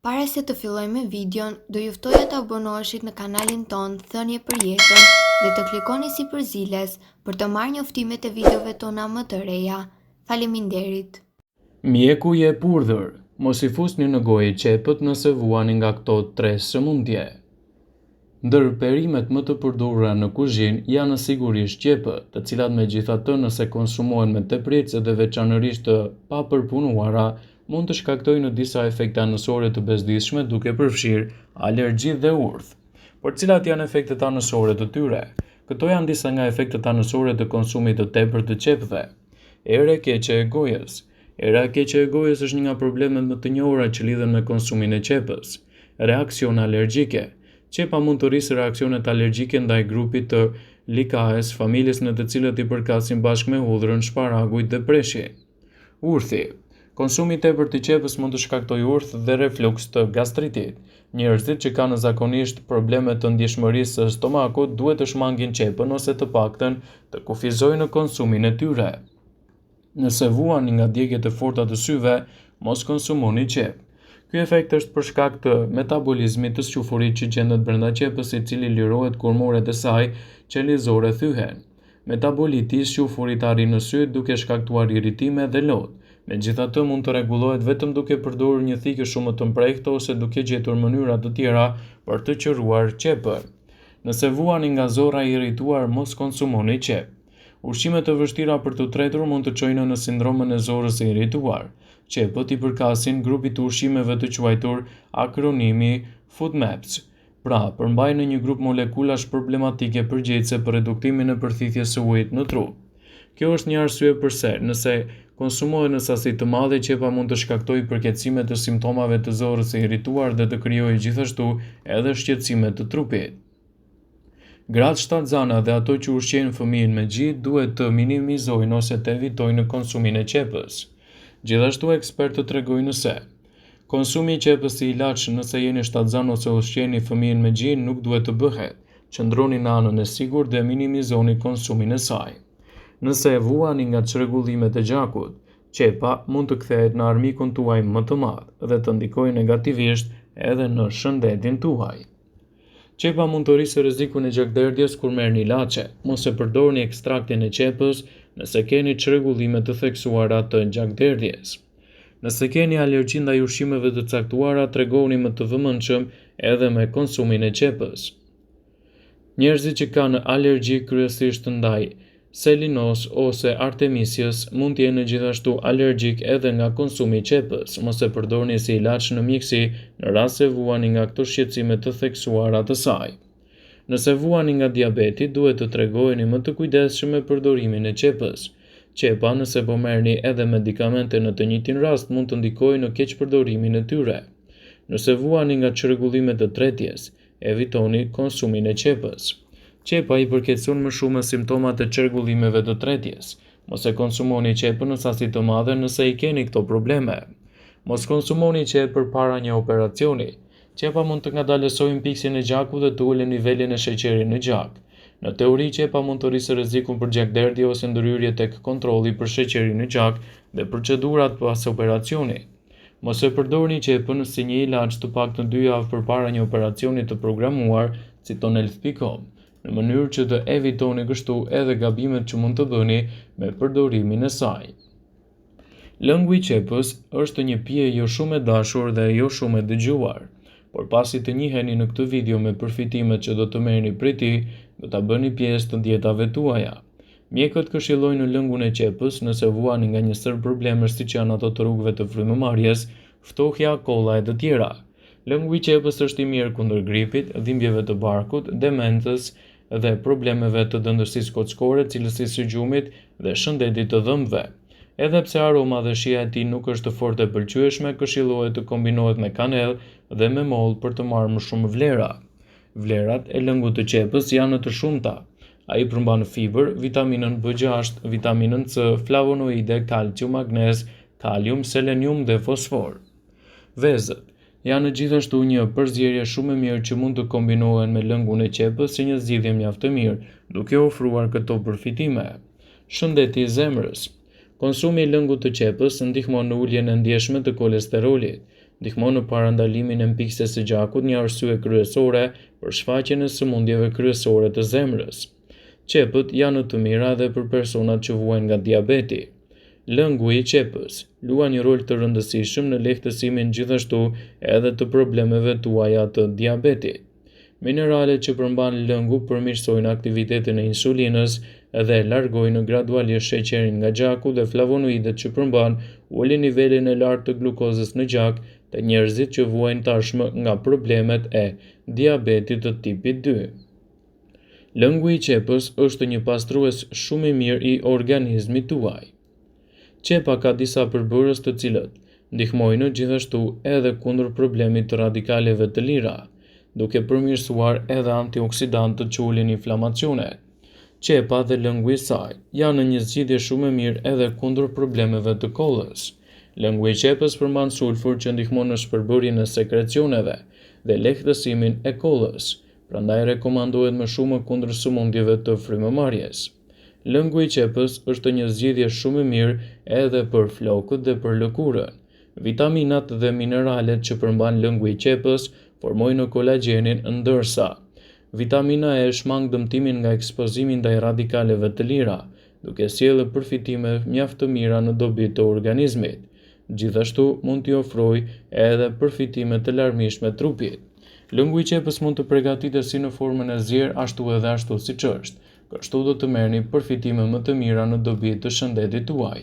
Para se të fillojmë me videon, do ju ftoja të abonoheshit në kanalin ton Thënie për Jetën dhe të klikoni si përziles për të marrë njoftimet e videove tona më të reja. Faleminderit. Mjeku je purdhër, mos I fusni në gojë qepët nëse vuani nga këto 3 sëmundje. Ndër perimet më të përdorura në kuzhinë janë sigurisht qepët, të cilat megjithatë nëse konsumohen me tepëricë dhe veçanërisht të papërpunuara, mund të shkaktojnë disa efekte anësore të bezdisshme duke përfshirë alergji dhe urth. Por cilat janë efektet anësore të tyre? Këto janë disa nga efektet anësore të konsumit të tepërt të qepëve. Era e keqe e gojës. Era e keqe e gojës është një nga problemet më të njohura që lidhen me konsumin e qepës. Reakcione alergjike. Qepa mund të rrisë reaksionet alergjike ndaj grupit të Lycaes, familjes në të cilët I përkasin bashkë me hudhrën, shparagujt dhe preshin. Urthi. Konsumi I tepërt I qepës mund të shkaktojë urth dhe refluks të gastritit. Njerëzit që kanë zakonisht probleme të ndjeshmërisë së stomakut duhet të shmangin qepën ose të paktën të kufizojnë në konsumin e tyre. Nëse vuani nga djegjet e forta të syve, mos konsumoni qepë. Ky efekt është për shkak të metabolizmit të squfurit që gjendet brenda qepës, I cili lirohet kur muret e saj qelizore thyhen. Metaboliti I squfurit arrin në sy duke shkaktuar irritime dhe lodhë. Megjithatë mund të rregullohet vetëm duke përdorur një thikë shumë të mprehtë ose duke gjetur mënyra të tjera për të qëruar qepën. Nëse vuani nga zorra I irrituar, mos konsumoni qepë. Ushqime të vështira për të tretur mund të çojnë në sindromën e zorrës së irrituar. Qepët I përkasin grupit të ushqimeve të quajtur akronimi FODMAPs. Pra, përmbajnë në një grup molekulash problematike përgjegjëse për reduktimin e përthithjes së ujit në trup. Kjo është një arsye pse, nëse konsumohet në sasi të madhe, qepa mund të shkaktojë përkeçime të simptomave të zorrës së irrituar dhe të krijojë gjithashtu edhe shqetësime të trupit. Gratë shtatzana dhe ato që ushqejnë fëmijën me gjith duhet të minimizojnë ose të evitojnë konsumin e qepës. Gjithashtu ekspertët tregojnë se konsumi I qepës si ilaç nëse jeni shtatzan ose ushqeni fëmijën me gjith nuk duhet të bëhet. Qëndroni në anën e sigurt dhe minimizoni konsumin e saj. Nëse e vuani nga çrregullimet e gjakut, qepa mund të kthehet në armikun tuaj më të madh dhe të ndikojë negativisht edhe në shëndetin tuaj. Qepa mund të rrisë rrezikun e gjakderdhjes kur merrni ilaçe. Mos e përdorni ekstraktin e qepës nëse keni çrregullime të theksuara të gjakderdhjes. Nëse keni alergji ndaj ushqimeve të caktuara, tregoni më të vëmendshëm edhe me konsumin e qepës. Njerëzit që kanë alergji kryesisht ndaj selinos ose artemisiës mund të jenë gjithashtu alergjik edhe nga konsumi I qepës. Mos e përdorni si ilaç në mjekësi në rast se vuani nga këto shqetësime të theksuara të saj. Nëse vuani nga diabeti, duhet të tregoheni më të kujdesshëm me përdorimin e qepës. Qepa, nëse po merrni edhe medikamente në të njëjtin rast, mund të ndikojë në keqpërdorimin e tyre. Nëse vuani nga çrregullimet të tretjes, evitoni konsumin e qepës. Qepa I përkeçon më shumë simptomat e çrregullimeve të tretjes. Mos e konsumoni qepën në sasi të madhe nëse I keni këto probleme. Mos konsumoni qepë përpara një operacioni. Qepa mund të ngadalësojnë piksin e gjakut dhe të ulën nivelin e sheqerit në gjak. Në teori, qepa mund të rrisë rrezikun për gjakderdhje ose ndërhyrje tek kontrolli për sheqerin në gjak dhe procedurat pas operacioni. Mos e përdorni qepën si një ilaç të paktën 2 javë përpara një operacioni të programuar, citon Health.com, në mënyrë që të evitoni kështu edhe gabimet që mund të bëni me përdorimin e saj. Lëngu I qepës është një pije jo shumë e dashur dhe jo shumë e dëgjuar, por pasi të njiheni në këtë video me përfitimet që do të merrni prej tij, do ta bëni pjesë të dietave tuaja. Mjekët këshillojnë lëngun e qepës nëse vuani nga një sër problemesh siç janë ato të rrugëve të frymëmarrjes, ftohja, kolla e të tjera. Lëngu I qepës është I mirë kundër gripit, dhimbjeve të barkut, demencës dhe problemeve të dëndësisë kockore, cilësisë së gjumit dhe shëndetit të dhëmbëve. Edhe pse aroma dhe shija e tij nuk është fort e pëlqyeshme, këshillohet të kombinohet me kanellë dhe me mollë për të marrë më shumë vlera. Vlerat e lëngut të qepës janë të shumta. Ai përmban fibër, vitaminën B6, vitaminën C, flavonoide, kalcium, magnez, kalium, selenium dhe fosfor. Vezët janë gjithashtu një përzierje shumë e mirë që mund të kombinohen me lëngun e qepës si një zgjidhje mjaft e mirë, duke ofruar këto përfitime. Shëndeti I zemrës. Konsumi I lëngut të qepës ndihmon në uljen e ndjeshme të kolesterolit. ndihmon në parandalimin e mpikses së gjakut, një arsye kryesore për shfaqjen e sëmundjeve kryesore të zemrës. Qepët janë të mira edhe për personat që vuajnë nga diabeti. Lëngu i qepës luan një rol të rëndësishëm në lehtësimin gjithashtu edhe të problemeve tuaja të diabetit. Mineralet që përmban lëngu përmirësojnë aktivitetin e insulinës dhe largojnë gradualisht sheqerin nga gjaku dhe flavonoidet që përmban ulin nivelin e lartë të glukozës në gjak të njerëzit që vuajnë tashmë nga problemet e diabetit të tipit 2. Lëngu i qepës është një pastrues shumë i mirë i organizmit tuaj. Qepa ka disa përbërës të cilët ndihmojnë gjithashtu edhe kundër problemit të radikaleve të lira, duke përmirësuar edhe antioksidantët që ulin inflamacionet. Qepa dhe lëngu i saj janë një zgjidhje shumë e mirë edhe kundër problemeve të kollës. Lëngu i qepës përmban sulfur që ndihmon në shpërbërjen e sekrecioneve dhe lehtësimin e kollës, prandaj rekomandohet më shumë kundër sëmundjeve të frymëmarrjes. Lëngu i qepës është një zgjidhje shumë e mirë edhe për flokët dhe për lëkurën. Vitaminat dhe mineralet që përmban lëngu i qepës formojnë kolagjenin, ndërsa vitamina E shmang dëmtimin nga ekspozimi ndaj radikaleve të lira, duke sjellë përfitime mjaft të mira në dobit të organizmit. Gjithashtu mund t'i ofrojë edhe përfitime të larmishme trupit. Lëngu i qepës mund të përgatitet si në formën e zjerë ashtu siç është, kështu do të merrni përfitime më të mira në dobi të shëndetit tuaj.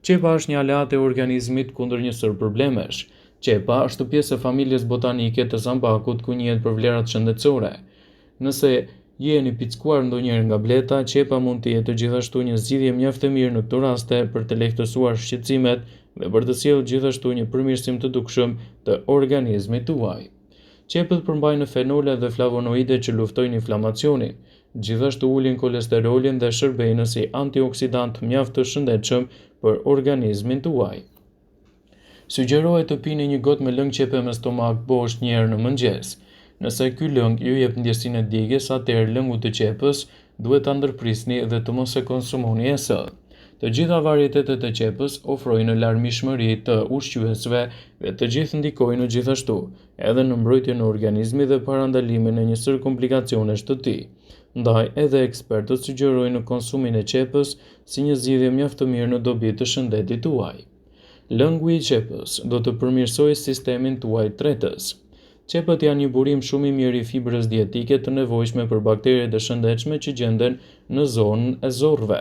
Qepa është një aleat e organizmit kundër një sër problemesh. Qepa është pjesë e familjes botanike të zambakut ku njihet për vlerat shëndetësore. Nëse jeni pickuar ndonjëherë nga bleta, qepa mund të jetë gjithashtu një zgjidhje mjaft e mirë në këto raste për të lehtësuar shqetësimet dhe për të sjellë gjithashtu një përmirësim të dukshëm të organizmit tuaj. Qepët përmbajnë fenole dhe flavonoide që luftojnë inflamacionin, gjithashtu ulin kolesterolin dhe shërbejnë si antioksidant mjaft të shëndetshëm për organizmin tuaj. Sugjerohet të pini një gotë me lëng qepe me stomak bosh një herë në mëngjes. Nëse ky lëng ju jep ndjesinë e djegjes, atëherë lëngu të qepës duhet ta ndërprisni dhe të mos e konsumoni e sëll. Të gjitha varietetet e qepës ofrojnë larmishmëri të ushqyesve dhe të gjithë ndikojnë gjithashtu edhe në mbrojtjen e organizmit dhe parandalimin e një sër komplikacionesh të tij. Ndaj edhe ekspertët sugjerojnë konsumin e qepës si një zgjidhje mjaft të mirë në dobi të shëndetit tuaj. Lëngu i qepës do të përmirësojë sistemin tuaj tretës. Qepët janë një burim shumë i mirë i fibrës dietike të nevojshme për bakteret e shëndetshme që gjenden në zonën e zorrëve.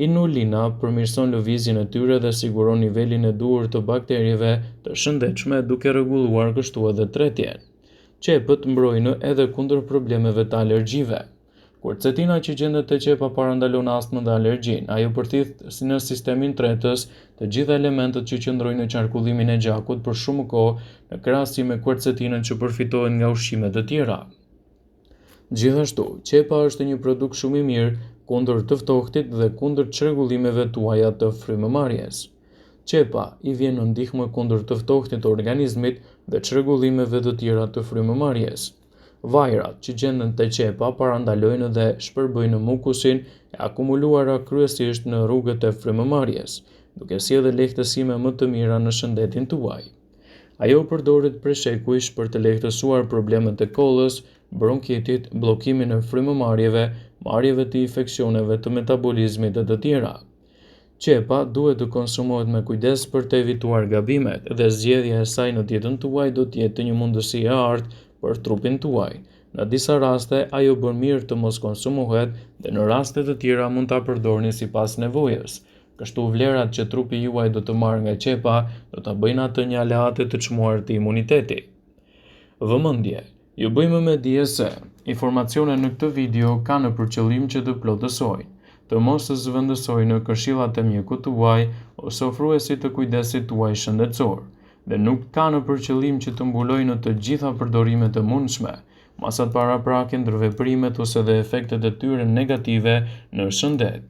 Inulina përmirëson lëvizjen e tyre dhe siguron nivelin e duhur të bakterieve të shëndetshme duke rregulluar kështu edhe tretjen. Qepët mbrojnë edhe kundër problemeve të alergjive. Quercetina që gjendet te qepa parandalon astmën dhe alergjinë. Ajo përthith në sistemin tretës të gjitha elementët që qëndrojnë në qarkullimin e gjakut për shumë kohë në krahasim me quercetinën që përfitohet nga ushqimet të tjera. Gjithashtu, qepa është një produkt shumë i mirë kundër të ftohtit dhe kundër çrregullimeve tuaja të frymëmarrjes. Qepa i vjen në ndihmë kundër të ftohtit të organizmit dhe çrregullimeve të tjera të frymëmarrjes. Vajrat që gjenden te qepa parandalojnë dhe shpërbëjnë mukusin e akumuluara kryesisht në rrugët e frymëmarrjes, duke sjellë lehtësime më të mira në shëndetin tuaj. Ajo përdoret preshekuish për të lehtësuar problemet e kollës, bronkitit, bllokimin e frymëmarrjeve, marrjeve të infeksioneve të metabolizmit e të tjera. Qepa duhet të konsumohet me kujdes për të evituar gabimet dhe zgjedhja e saj në dietën tuaj do të jetë një mundësi e artë për trupin tuaj. Në disa raste ajo bën mirë të mos konsumohet dhe në raste të tjera mund ta përdorni sipas nevojës. Kështu vlerat që trupi juaj do të marrë nga qepa do ta bëjnë atë një aleate të çmuar të imunitetit. Vëmendje. Ju bëjmë me dije se informacionet në këtë video kanë për qëllim që të plotësojnë, të mos zëvendësojnë këshillat e mjekut tuaj ose ofruesit të kujdesit tuaj shëndetësor, dhe nuk kanë për qëllim që të mbulojnë të gjitha përdorimet e mundshme, masat paraprake, ndërveprimet ose dhe efektet e tyre negative në shëndet.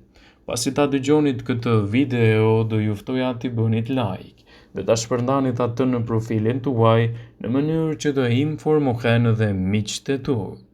Pasi ta dëgjonit këtë video, do ju ftoja t'i bënit like dhe ta shpërndanit atë në profilin tuaj në mënyrë që të informohen dhe miqtë tuaj.